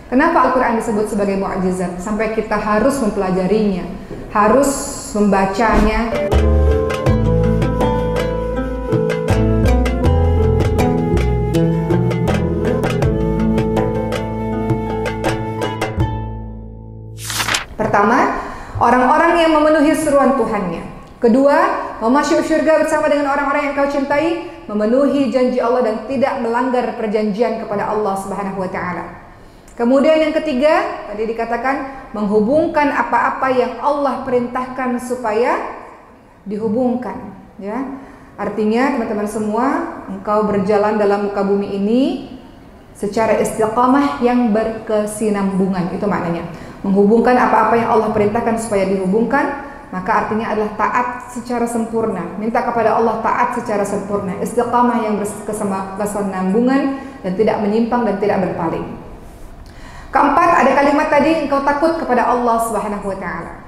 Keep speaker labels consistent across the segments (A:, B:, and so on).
A: Kenapa Al-Quran disebut sebagai mukjizat? Sampai kita harus mempelajarinya, harus membacanya. Pertama, orang-orang yang memenuhi seruan Tuhannya. Kedua, memasuk syurga bersama dengan orang-orang yang kau cintai, memenuhi janji Allah dan tidak melanggar perjanjian kepada Allah Subhanahu wa taala. Kemudian yang ketiga, tadi dikatakan menghubungkan apa-apa yang Allah perintahkan supaya dihubungkan, ya. Artinya teman-teman semua, engkau berjalan dalam muka bumi ini secara istiqamah yang berkesinambungan, itu maknanya. Menghubungkan apa-apa yang Allah perintahkan supaya dihubungkan, maka artinya adalah taat secara sempurna. Minta kepada Allah taat secara sempurna, istiqamah yang berkesinambungan dan tidak menyimpang dan tidak berpaling. Keempat, ada kalimat tadi, engkau takut kepada Allah Subhanahu wa taala.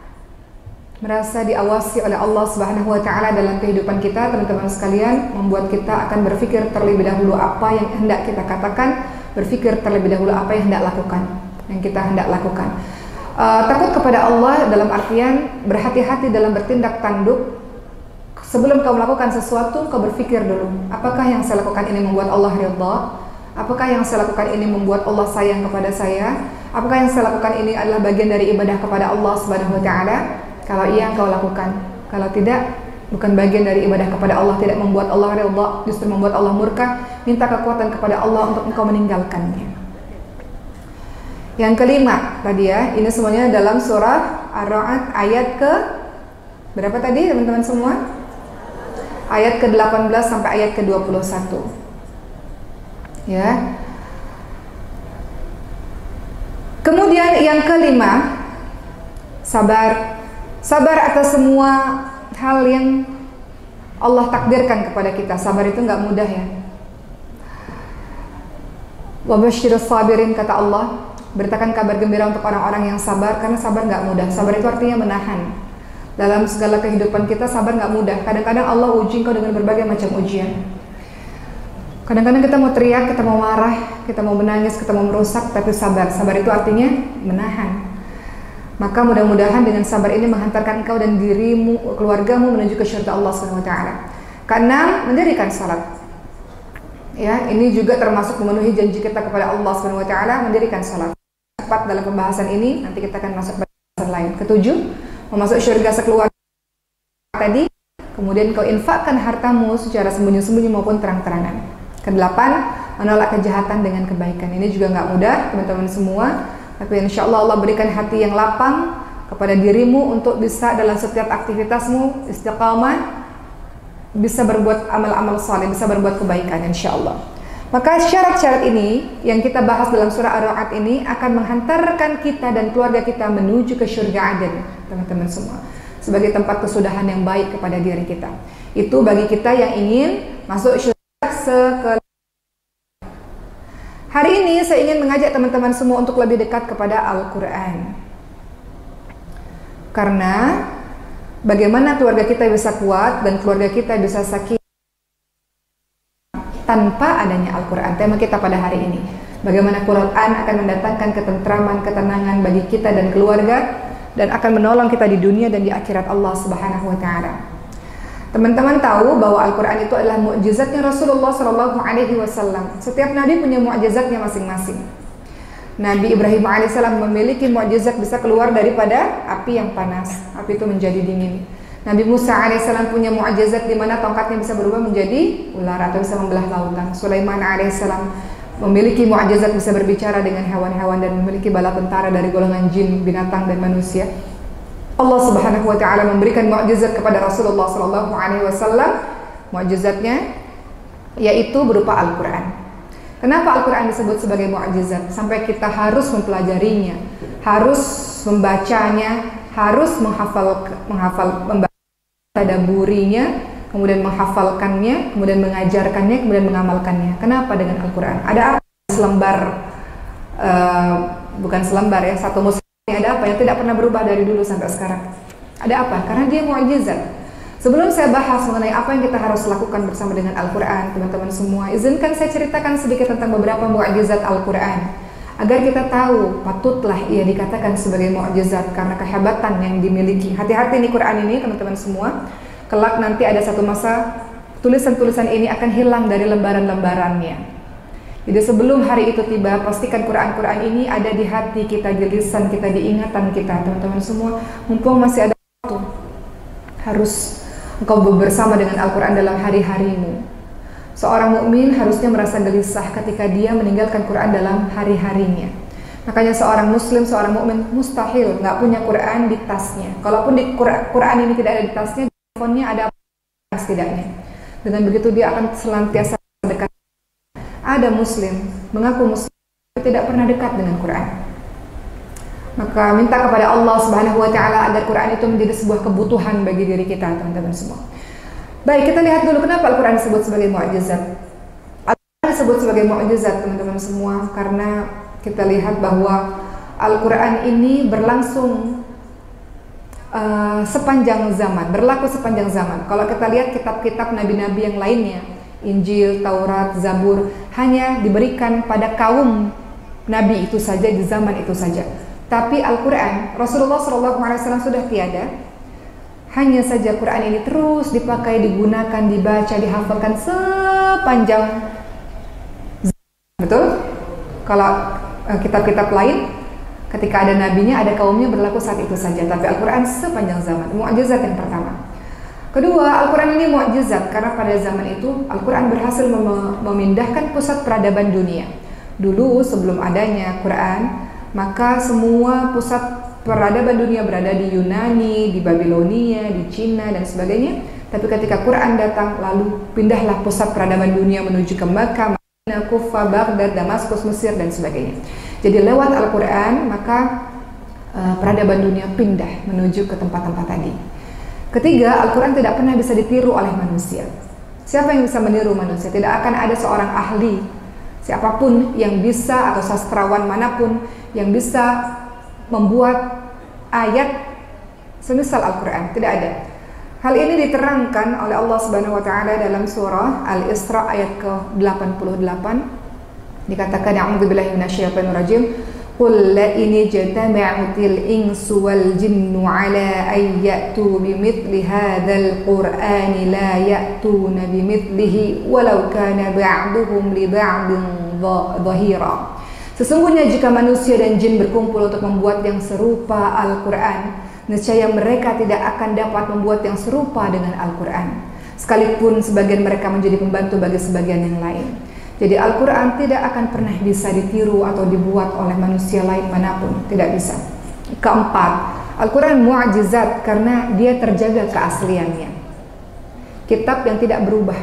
A: Merasa diawasi oleh Allah Subhanahu wa taala dalam kehidupan kita, teman-teman sekalian, membuat kita akan berpikir terlebih dahulu apa yang hendak kita katakan, berpikir terlebih dahulu apa yang kita hendak lakukan. Takut kepada Allah dalam artian berhati-hati dalam bertindak tanduk. Sebelum kau melakukan sesuatu, kau berpikir dulu, apakah yang saya lakukan ini membuat Allah ridha? Apakah yang saya lakukan ini membuat Allah sayang kepada saya? Apakah yang saya lakukan ini adalah bagian dari ibadah kepada Allah Subhanahu wa taala? Kalau iya, engkau lakukan. Kalau tidak, bukan bagian dari ibadah kepada Allah, tidak membuat Allah ridha, justru membuat Allah murka, minta kekuatan kepada Allah untuk engkau meninggalkannya. Yang kelima tadi ya, ini semuanya dalam surah Ar-Ra'd ayat ke berapa tadi teman-teman semua? Ayat ke-18 sampai ayat ke-21. Ya. Kemudian yang kelima, sabar. Sabar atas semua hal yang Allah takdirkan kepada kita. Sabar itu nggak mudah ya. Wa basyirus sabirin, kata Allah. Beritakan kabar gembira untuk orang-orang yang sabar, karena sabar nggak mudah. Sabar itu artinya menahan. Dalam segala kehidupan kita, sabar nggak mudah. Kadang-kadang Allah uji kau dengan berbagai macam ujian. Kadang-kadang kita mau teriak, kita mau marah, kita mau menangis, kita mau merusak, tapi sabar. Sabar itu artinya menahan. Maka mudah-mudahan dengan sabar ini menghantarkan engkau dan dirimu, keluargamu menuju ke syurga Allah Subhanahu wa taala. Keenam, mendirikan salat. Ya, ini juga termasuk memenuhi janji kita kepada Allah Subhanahu wa taala, mendirikan salat. Cepat dalam pembahasan ini, nanti kita akan masuk ke pembahasan lain. Ketujuh, memasuk syurga sekeluarga tadi. Kemudian kau infakkan hartamu secara sembunyi-sembunyi maupun terang-terangan. Kedelapan, menolak kejahatan dengan kebaikan. Ini juga nggak mudah teman-teman semua, tapi insya Allah Allah berikan hati yang lapang kepada dirimu untuk bisa dalam setiap aktivitasmu istiqamah, bisa berbuat amal-amal saleh, bisa berbuat kebaikan insya Allah. Maka syarat-syarat ini yang kita bahas dalam surah Ar-Ra'd ini akan menghantarkan kita dan keluarga kita menuju ke syurga Aden, teman-teman semua, sebagai tempat kesudahan yang baik kepada diri kita. Itu bagi kita yang ingin masuk syurga Hari ini saya ingin mengajak teman-teman semua untuk lebih dekat kepada Al-Quran. Karena bagaimana keluarga kita bisa kuat dan keluarga kita bisa sakinah tanpa adanya Al-Quran. Tema kita pada hari ini, bagaimana Quran akan mendatangkan ketentraman, ketenangan bagi kita dan keluarga, dan akan menolong kita di dunia dan di akhirat Allah Subhanahu wa taala. Teman-teman tahu bahwa Al-Quran itu adalah mukjizatnya Rasulullah SAW. Setiap nabi punya mukjizatnya masing-masing. Nabi Ibrahim alaihissalam memiliki mukjizat bisa keluar daripada api yang panas, api itu menjadi dingin. Nabi Musa alaihissalam punya mukjizat di mana tongkatnya bisa berubah menjadi ular atau bisa membelah lautan. Sulaiman alaihissalam memiliki mukjizat bisa berbicara dengan hewan-hewan dan memiliki bala tentara dari golongan jin, binatang dan manusia. Allah Subhanahu wa taala memberikan mukjizat kepada Rasulullah sallallahu alaihi wasallam. Mukjizatnya yaitu berupa Al-Quran. Kenapa Al-Quran disebut sebagai mukjizat? Sampai kita harus mempelajarinya, harus membacanya, harus mentadaburinya, kemudian menghafalkannya, kemudian mengajarkannya, kemudian mengamalkannya. Kenapa dengan Al-Quran? Ada apa selembar, bukan selembar ya, satu muslim, ada apa yang tidak pernah berubah dari dulu sampai sekarang? Ada apa? Karena dia mukjizat. Sebelum saya bahas mengenai apa yang kita harus lakukan bersama dengan Al-Quran, teman-teman semua, izinkan saya ceritakan sedikit tentang beberapa mukjizat Al-Quran agar kita tahu patutlah ia dikatakan sebagai mukjizat karena kehebatan yang dimiliki. Hati-hati nih Quran ini teman-teman semua, kelak nanti ada satu masa tulisan-tulisan ini akan hilang dari lembaran-lembarannya. Jadi sebelum hari itu tiba, pastikan Quran-Quran ini ada di hati kita, di lisan kita, di ingatan kita, teman-teman semua. Mumpung masih ada waktu, harus engkau bersama dengan Al-Quran dalam hari-harimu. Seorang mukmin harusnya merasa gelisah ketika dia meninggalkan Quran dalam hari-harinya. Makanya seorang muslim, seorang mukmin mustahil nggak punya Quran di tasnya. Kalaupun di Quran ini tidak ada di tasnya, di teleponnya ada apa setidaknya. Dengan begitu dia akan senantiasa dekat. Ada muslim mengaku muslim tapi tidak pernah dekat dengan Quran. Maka minta kepada Allah Subhanahu wa taala agar Quran itu menjadi sebuah kebutuhan bagi diri kita, teman-teman semua. Baik, kita lihat dulu kenapa Al-Quran disebut sebagai mukjizat. Al-Quran disebut sebagai mukjizat, teman-teman semua, karena kita lihat bahwa Al-Quran ini berlangsung sepanjang zaman, berlaku sepanjang zaman. Kalau kita lihat kitab-kitab nabi-nabi yang lainnya, Injil, Taurat, Zabur, hanya diberikan pada kaum nabi itu saja di zaman itu saja. Tapi Al-Quran, Rasulullah SAW sudah tiada. Hanya saja Quran ini terus dipakai, digunakan, dibaca, dihafalkan sepanjang zaman. Betul? Kalau kitab-kitab lain, ketika ada nabinya, ada kaumnya, berlaku saat itu saja. Tapi Al-Quran sepanjang zaman. Mukjizat yang pertama. Kedua, Al-Quran ini mukjizat karena pada zaman itu Al-Quran berhasil memindahkan pusat peradaban dunia. Dulu sebelum adanya Quran, maka semua pusat peradaban dunia berada di Yunani, di Babilonia, di Cina dan sebagainya. Tapi ketika Quran datang, lalu pindahlah pusat peradaban dunia menuju ke Makkah, Madinah, Kufah, Baghdad, Damaskus, Mesir dan sebagainya. Jadi lewat Al-Quran maka peradaban dunia pindah menuju ke tempat-tempat tadi. Ketiga, Al-Quran tidak pernah bisa ditiru oleh manusia. Siapa yang bisa meniru manusia? Tidak akan ada seorang ahli, siapapun yang bisa, atau sastrawan manapun yang bisa membuat ayat semisal Al-Quran. Tidak ada. Hal ini diterangkan oleh Allah Subhanahu wa taala dalam surah Al-Isra ayat ke-88. Dikatakan, a'udzubillahi minasyaitonir rajim, qul la in jama'atil insu wal jinnu ala ay ya'tu bimithli hadzal qur'ani la ya'tuna bimithlihi walau kana ba'duhum li ba'din dhahira. Sesungguhnya jika manusia dan jin berkumpul untuk membuat yang serupa Al-Quran, niscaya mereka tidak akan dapat membuat yang serupa dengan Al-Quran, sekalipun sebagian mereka menjadi pembantu bagi sebagian yang lain. Jadi Al-Quran tidak akan pernah bisa ditiru atau dibuat oleh manusia lain manapun, tidak bisa. Keempat, Al-Quran mukjizat karena dia terjaga keasliannya. Kitab yang tidak berubah,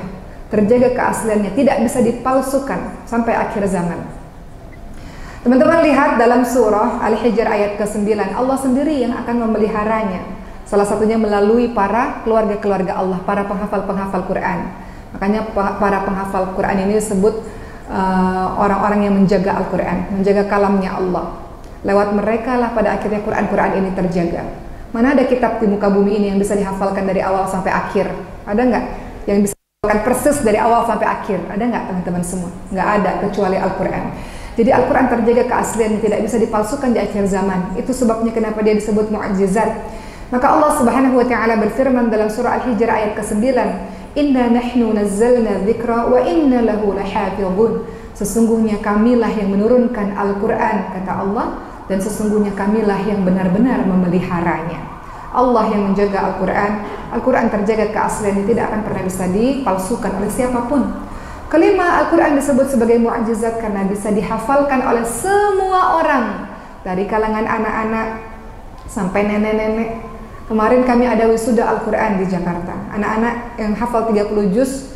A: terjaga keasliannya, tidak bisa dipalsukan sampai akhir zaman. Teman-teman lihat dalam surah Al-Hijr ayat ke-9, Allah sendiri yang akan memeliharanya. Salah satunya melalui para keluarga-keluarga Allah, para penghafal-penghafal Quran. Makanya para penghafal Quran ini disebut orang-orang yang menjaga Al-Quran, menjaga kalamnya Allah. Lewat mereka lah pada akhirnya Quran-Quran ini terjaga. Mana ada kitab di muka bumi ini yang bisa dihafalkan dari awal sampai akhir? Ada nggak? Yang bisa dihafalkan persis dari awal sampai akhir? Ada nggak teman-teman semua? Nggak ada, kecuali Al-Quran. Jadi Al-Quran terjaga keaslian, tidak bisa dipalsukan di akhir zaman. Itu sebabnya kenapa dia disebut mukjizat. Maka Allah Subhanahu wa taala berfirman dalam surah Al-Hijr ayat ke-9, "Inna nahnu nazzalna dzikra wa inna lahu lahafizun." Sesungguhnya kamilah yang menurunkan Al-Quran, kata Allah, dan sesungguhnya kamilah yang benar-benar memeliharanya. Allah yang menjaga Al-Quran. Al-Quran terjaga keasliannya, tidak akan pernah bisa dipalsukan oleh siapapun. Kelima, Al-Quran disebut sebagai mukjizat karena bisa dihafalkan oleh semua orang, dari kalangan anak-anak sampai nenek-nenek. Kemarin kami ada wisuda Al-Quran di Jakarta. Anak-anak yang hafal 30 juz,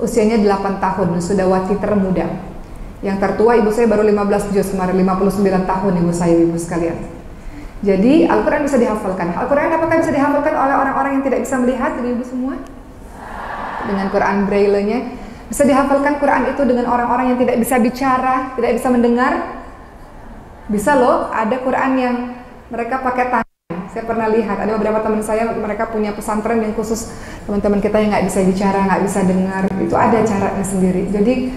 A: usianya 8 tahun, wisudawati termuda. Yang tertua ibu saya baru 15 juz kemarin, 59 tahun ibu saya, ibu sekalian. Jadi Al-Quran bisa dihafalkan. Al-Quran apakah bisa dihafalkan oleh orang-orang yang tidak bisa melihat, ibu semua? Dengan Quran Braille-nya. Bisa dihafalkan Quran itu dengan orang-orang yang tidak bisa bicara, tidak bisa mendengar? Bisa loh, ada Quran yang mereka pakai tangan. Saya pernah lihat, ada beberapa teman saya, mereka punya pesantren yang khusus teman-teman kita yang nggak bisa bicara, nggak bisa dengar. Itu ada caranya sendiri. Jadi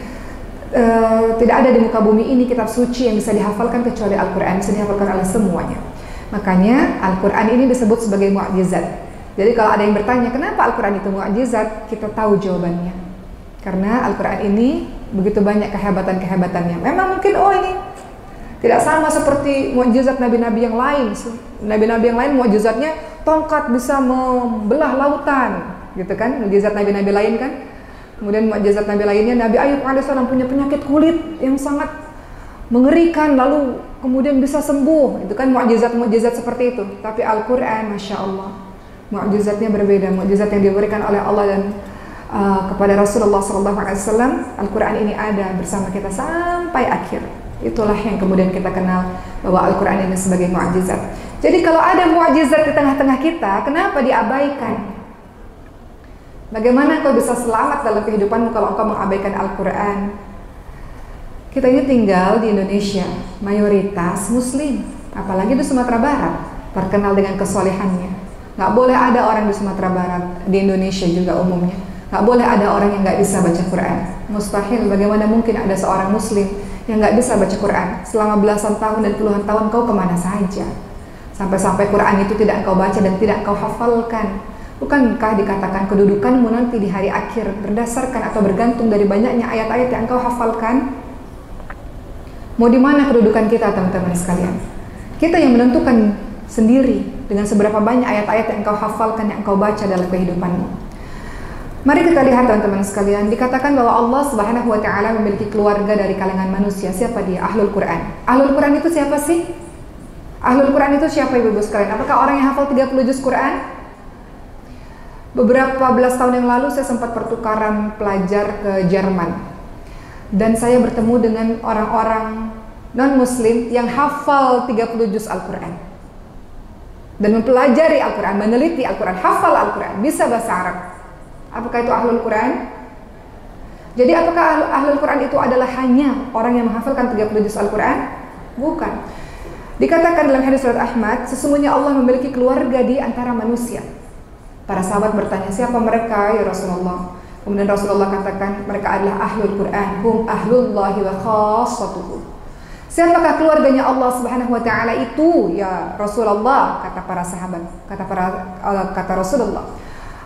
A: tidak ada di muka bumi ini kitab suci yang bisa dihafalkan kecuali Al-Quran, bisa dihafalkan oleh semuanya. Makanya Al-Quran ini disebut sebagai mukjizat. Jadi kalau ada yang bertanya kenapa Al-Quran itu mukjizat, kita tahu jawabannya. Karena Al-Quran ini begitu banyak kehebatan-kehebatannya. Memang mungkin ini tidak sama seperti mukjizat nabi-nabi yang lain. Nabi-nabi yang lain mukjizatnya tongkat bisa membelah lautan, gitu kan? Mukjizat nabi-nabi lain kan. Kemudian mukjizat nabi lainnya, Nabi Ayub alaihissalam punya penyakit kulit yang sangat mengerikan, lalu kemudian bisa sembuh. Itu kan mukjizat-mukjizat seperti itu. Tapi Al-Quran, masya Allah, mukjizatnya berbeda. Mukjizat yang diberikan oleh Allah dan kepada Rasulullah SAW, Al-Quran ini ada bersama kita sampai akhir. Itulah yang kemudian kita kenal bahwa Al-Quran ini sebagai mukjizat. Jadi kalau ada mukjizat di tengah-tengah kita, kenapa diabaikan? Bagaimana kau bisa selamat dalam kehidupanmu kalau engkau mengabaikan Al-Quran? Kita ini tinggal di Indonesia, mayoritas Muslim, apalagi di Sumatera Barat, terkenal dengan kesolehannya. Nggak boleh ada orang di Sumatera Barat, di Indonesia juga umumnya, nggak boleh ada orang yang nggak bisa baca Quran. Mustahil. Bagaimana mungkin ada seorang Muslim yang nggak bisa baca Quran? Selama belasan tahun dan puluhan tahun kau kemana saja? Sampai-sampai Quran itu tidak kau baca dan tidak kau hafalkan. Bukankah dikatakan kedudukanmu nanti di hari akhir berdasarkan atau bergantung dari banyaknya ayat-ayat yang engkau hafalkan? Mau di mana kedudukan kita, teman-teman sekalian? Kita yang menentukan sendiri dengan seberapa banyak ayat-ayat yang engkau hafalkan, yang engkau baca dalam kehidupanmu. Mari kita lihat, teman-teman sekalian, dikatakan bahwa Allah Subhanahu wa taala memiliki keluarga dari kalangan manusia. Siapa dia? Ahlul Quran. Ahlul Quran itu siapa sih? Ahlul Quran itu siapa, Ibu-ibu sekalian? Apakah orang yang hafal 30 juz Quran? Beberapa belas tahun yang lalu saya sempat pertukaran pelajar ke Jerman, dan saya bertemu dengan orang-orang non-muslim yang hafal 30 juz Al-Quran dan mempelajari Al-Quran, meneliti Al-Quran, hafal Al-Quran, bisa bahasa Arab. Apakah itu Ahlul Quran? Jadi apakah Ahlul Quran itu adalah hanya orang yang menghafalkan 30 juz Al-Quran? Bukan. Dikatakan dalam hadis riwayat Ahmad, sesungguhnya Allah memiliki keluarga di antara manusia. Para sahabat bertanya, siapa mereka ya Rasulullah? Kemudian Rasulullah katakan, mereka adalah Ahlul Quran, hum ahlullahi wa khassatuhu. Siapakah keluarganya Allah Subhanahu wa taala itu ya Rasulullah? Kata para sahabat, kata Rasulullah,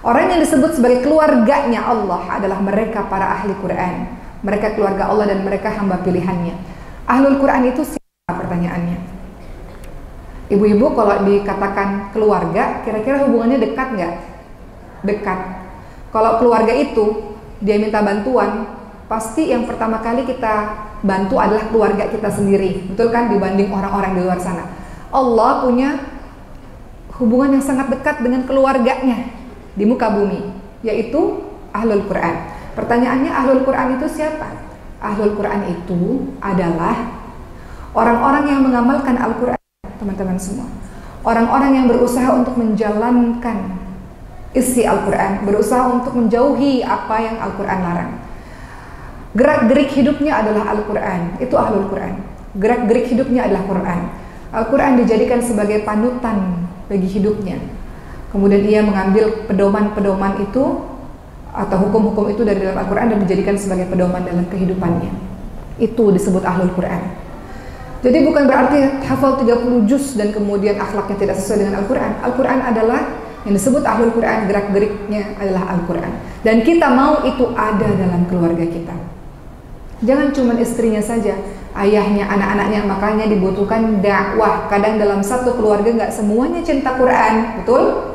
A: orang yang disebut sebagai keluarganya Allah adalah mereka para ahli Quran. Mereka keluarga Allah dan mereka hamba pilihannya. Ahlul Quran itu siapa, pertanyaannya? Ibu-ibu, kalau dikatakan keluarga, kira-kira hubungannya dekat nggak? Dekat. Kalau keluarga itu dia minta bantuan, pasti yang pertama kali kita bantu adalah keluarga kita sendiri, betul kan? Dibanding orang-orang di luar sana. Allah punya hubungan yang sangat dekat dengan keluarganya di muka bumi, yaitu Ahlul Quran. Pertanyaannya, Ahlul Quran itu siapa? Ahlul Quran itu adalah orang-orang yang mengamalkan Al-Quran, teman-teman semua. Orang-orang yang berusaha untuk menjalankan isi Al-Quran, berusaha untuk menjauhi apa yang Al-Quran larang. Gerak-gerik hidupnya adalah Al-Quran, itu Ahlul Quran. Gerak-gerik hidupnya adalah Quran. Al-Quran dijadikan sebagai panutan bagi hidupnya. Kemudian ia mengambil pedoman-pedoman itu atau hukum-hukum itu dari dalam Al-Quran dan dijadikan sebagai pedoman dalam kehidupannya. Itu disebut Ahlul Quran. Jadi bukan berarti hafal 30 juz dan kemudian akhlaknya tidak sesuai dengan Al-Quran. Al-Quran adalah yang disebut Ahlul Quran, gerak-geriknya adalah Al-Quran. Dan kita mau itu ada dalam keluarga kita. Jangan cuma istrinya saja, ayahnya, anak-anaknya. Makanya dibutuhkan dakwah. Kadang dalam satu keluarga nggak semuanya cinta Quran, betul?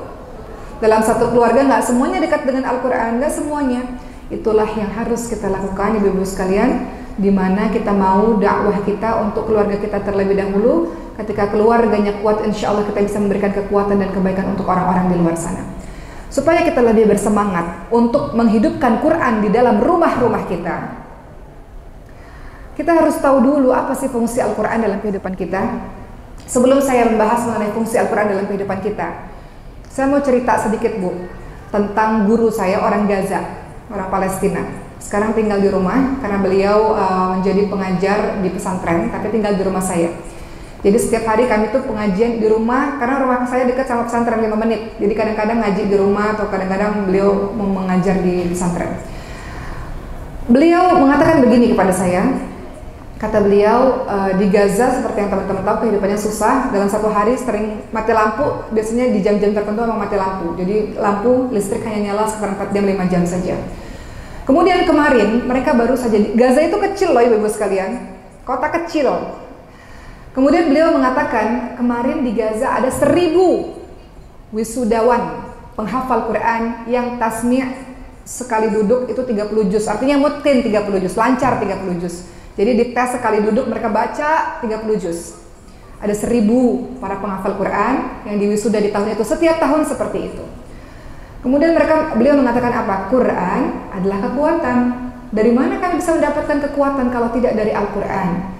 A: Dalam satu keluarga nggak semuanya dekat dengan Al-Quran, nggak semuanya. Itulah yang harus kita lakukan, ibu-ibu sekalian, di mana kita mau dakwah kita untuk keluarga kita terlebih dahulu. Ketika keluarganya kuat, insya Allah kita bisa memberikan kekuatan dan kebaikan untuk orang-orang di luar sana. Supaya kita lebih bersemangat untuk menghidupkan Quran di dalam rumah-rumah kita, kita harus tahu dulu apa sih fungsi Al-Quran dalam kehidupan kita. Sebelum saya membahas mengenai fungsi Al-Quran dalam kehidupan kita, saya mau cerita sedikit, Bu, tentang guru saya, orang Gaza, orang Palestina. Sekarang tinggal di rumah karena beliau menjadi pengajar di pesantren, tapi tinggal di rumah saya. Jadi setiap hari kami tuh pengajian di rumah, karena rumah saya dekat sama pesantren 5 menit. Jadi kadang-kadang ngaji di rumah atau kadang-kadang beliau mengajar di pesantren. Beliau mengatakan begini kepada saya. Kata beliau, di Gaza seperti yang teman-teman tahu kehidupannya susah. Dalam satu hari sering mati lampu, biasanya di jam-jam tertentu memang mati lampu. Jadi lampu listrik hanya nyala sekitar 4 jam 5 jam saja. Kemudian kemarin mereka baru saja, Gaza itu kecil loh ibu-ibu sekalian, kota kecil. Kemudian beliau mengatakan kemarin di Gaza ada 1000 wisudawan penghafal Quran yang tasmi' sekali duduk itu 30 juz, artinya mutqin 30 juz, lancar 30 juz. Jadi di tes sekali duduk mereka baca 30 juz. Ada 1000 para penghafal Quran yang diwisuda di tahun itu, setiap tahun seperti itu. Kemudian beliau mengatakan apa? Quran adalah kekuatan. Dari mana kami bisa mendapatkan kekuatan kalau tidak dari Al-Quran?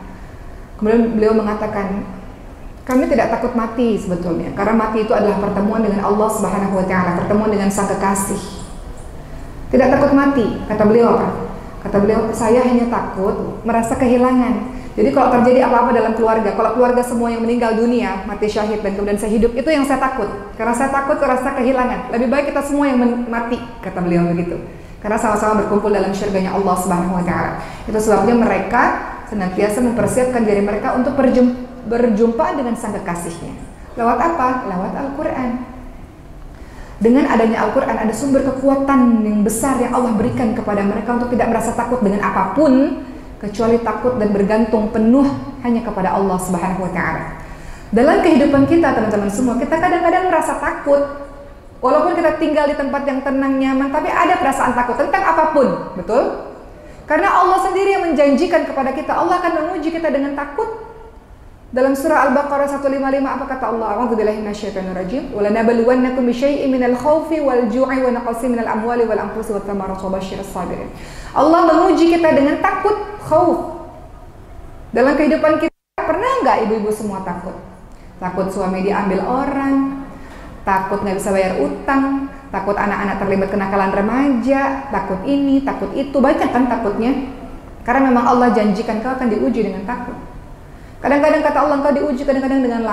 A: Kemudian beliau mengatakan, kami tidak takut mati sebetulnya, karena mati itu adalah pertemuan dengan Allah Subhanahu wa Ta'ala, pertemuan dengan Sang Kekasih. Tidak takut mati, kata beliau apa? Kata beliau, saya hanya takut merasa kehilangan. Jadi kalau terjadi apa-apa dalam keluarga, kalau keluarga semua yang meninggal dunia, mati syahid dan kemudian saya hidup, itu yang saya takut. Karena saya takut merasa kehilangan. Lebih baik kita semua yang mati, kata beliau begitu. Karena sama-sama berkumpul dalam syurganya Allah Subhanahu wa Ta'ala. Itu sebabnya mereka senantiasa mempersiapkan diri mereka untuk berjumpa dengan Sang Kekasihnya. Lewat apa? Lewat Al-Quran. Dengan adanya Al-Quran ada sumber kekuatan yang besar yang Allah berikan kepada mereka untuk tidak merasa takut dengan apapun, kecuali takut dan bergantung penuh hanya kepada Allah Subhanahu wa Ta'ala. Dalam kehidupan kita teman-teman semua, kita kadang-kadang merasa takut. Walaupun kita tinggal di tempat yang tenang, nyaman, tapi ada perasaan takut tentang apapun, betul? Karena Allah sendiri yang menjanjikan kepada kita, Allah akan menguji kita dengan takut. Dalam surah Al-Baqarah 155 apa kata Allah? A'udzubillahi minasyaitonir rajim. Wa lanabluwannakum bisyai'in minal khaufi wal ju'i wa naqsin minal amwali wal anfusi wat thamarati wa basyirus sabirin. Allah menguji kita dengan takut, khauf. Dalam kehidupan kita pernah nggak ibu-ibu semua takut? Takut suami diambil orang, takut nggak bisa bayar utang, takut anak-anak terlibat kenakalan remaja, takut ini, takut itu, banyak kan takutnya. Karena memang Allah janjikan kau akan diuji dengan takut. Kadang-kadang kata Allah engkau diuji kadang-kadang dengan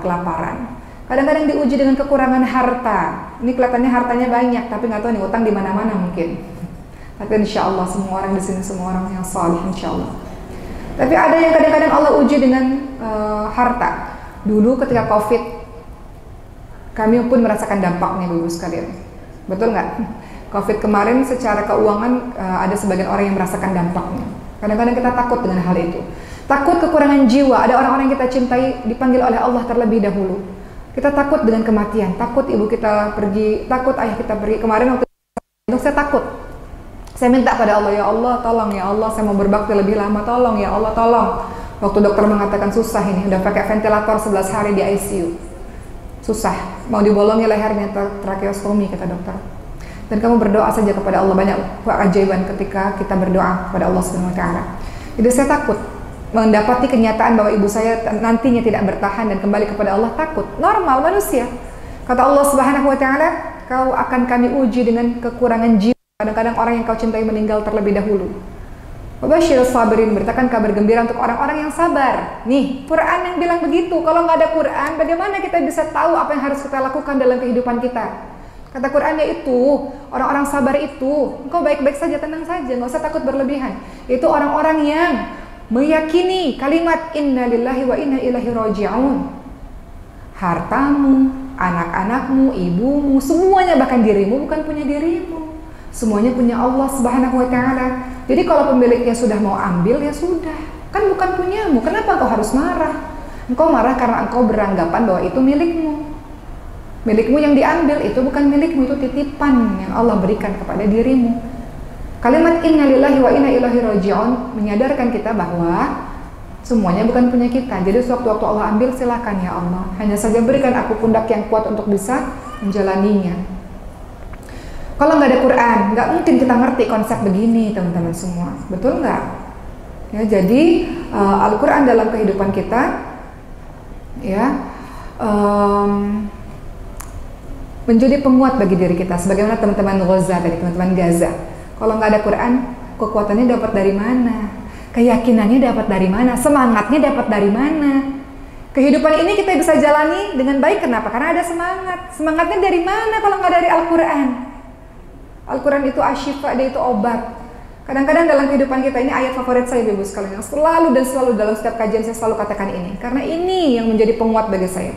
A: kelaparan. Kadang-kadang diuji dengan kekurangan harta. Ini kelihatannya hartanya banyak, tapi nggak tahu nih utang di mana-mana mungkin. Tapi insya Allah semua orang di sini semua orang yang saleh insya Allah. Tapi ada yang kadang-kadang Allah uji dengan harta. Dulu ketika COVID, kami pun merasakan dampaknya ibu-ibu sekalian. Betul nggak? COVID kemarin secara keuangan ada sebagian orang yang merasakan dampaknya. Kadang-kadang kita takut dengan hal itu. Takut kekurangan jiwa, ada orang-orang yang kita cintai dipanggil oleh Allah terlebih dahulu. Kita takut dengan kematian, takut ibu kita pergi, takut ayah kita pergi. Kemarin waktu itu saya takut. Saya minta pada Allah, ya Allah tolong ya Allah, saya mau berbakti lebih lama, tolong ya Allah tolong. Waktu dokter mengatakan susah ini, udah pakai ventilator 11 hari di ICU. Susah, mau dibolongi lehernya, tracheostomi kata dokter. Dan kamu berdoa saja kepada Allah, banyak keajaiban ketika kita berdoa kepada Allah Subhanahu wa Ta'ala. Jadi saya takut mendapati kenyataan bahwa ibu saya nantinya tidak bertahan dan kembali kepada Allah, takut. Normal manusia. Kata Allah Subhanahu wa Ta'ala, kau akan kami uji dengan kekurangan jiwa. Kadang-kadang orang yang kau cintai meninggal terlebih dahulu. Wabasyirus sabirin, beritakan kabar gembira untuk orang-orang yang sabar. Nih, Quran yang bilang begitu. Kalau nggak ada Quran, bagaimana kita bisa tahu apa yang harus kita lakukan dalam kehidupan kita? Kata Qurannya itu, orang-orang sabar itu, engkau baik-baik saja, tenang saja, nggak usah takut berlebihan. Itu orang-orang yang meyakini kalimat inna lillahi wa inna ilaihi raji'un. Hartamu, anak-anakmu, ibumu, semuanya, bahkan dirimu bukan punya dirimu, semuanya punya Allah Subhanahu wa Ta'ala. Jadi kalau pemiliknya sudah mau ambil, ya sudah, kan bukan punyamu. Kenapa engkau harus marah? Engkau marah karena engkau beranggapan bahwa itu milikmu. Milikmu yang diambil itu bukan milikmu, itu titipan yang Allah berikan kepada dirimu. Kalimat inna lillahi wa inna ilaihi raji'un menyadarkan kita bahwa semuanya bukan punya kita. Jadi sewaktu-waktu Allah ambil, silakan ya Allah. Hanya saja berikan aku pundak yang kuat untuk bisa menjalaninya. Kalau nggak ada Quran, nggak mungkin kita ngerti konsep begini teman-teman semua. Betul nggak? Ya, jadi Al-Quran dalam kehidupan kita, ya, menjadi penguat bagi diri kita. Sebagaimana teman-teman Gaza tadi, teman-teman Gaza. Kalau nggak ada Quran, kekuatannya dapat dari mana? Keyakinannya dapat dari mana? Semangatnya dapat dari mana? Kehidupan ini kita bisa jalani dengan baik. Kenapa? Karena ada semangat. Semangatnya dari mana kalau nggak dari Al-Quran? Al-Quran itu asyifa, dia itu obat. Kadang-kadang dalam kehidupan kita, ini ayat favorit saya Ibu sekalian, yang selalu dan selalu dalam setiap kajian saya selalu katakan ini, karena ini yang menjadi penguat bagi saya.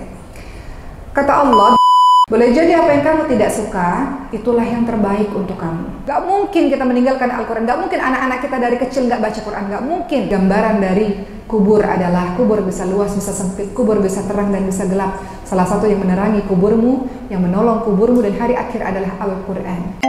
A: Kata Allah, boleh jadi apa yang kamu tidak suka, itulah yang terbaik untuk kamu. Gak mungkin kita meninggalkan Al-Quran, gak mungkin anak-anak kita dari kecil gak baca Quran, gak mungkin. Gambaran dari kubur adalah, kubur bisa luas, bisa sempit, kubur bisa terang dan bisa gelap. Salah satu yang menerangi kuburmu, yang menolong kuburmu dan hari akhir adalah Al-Quran.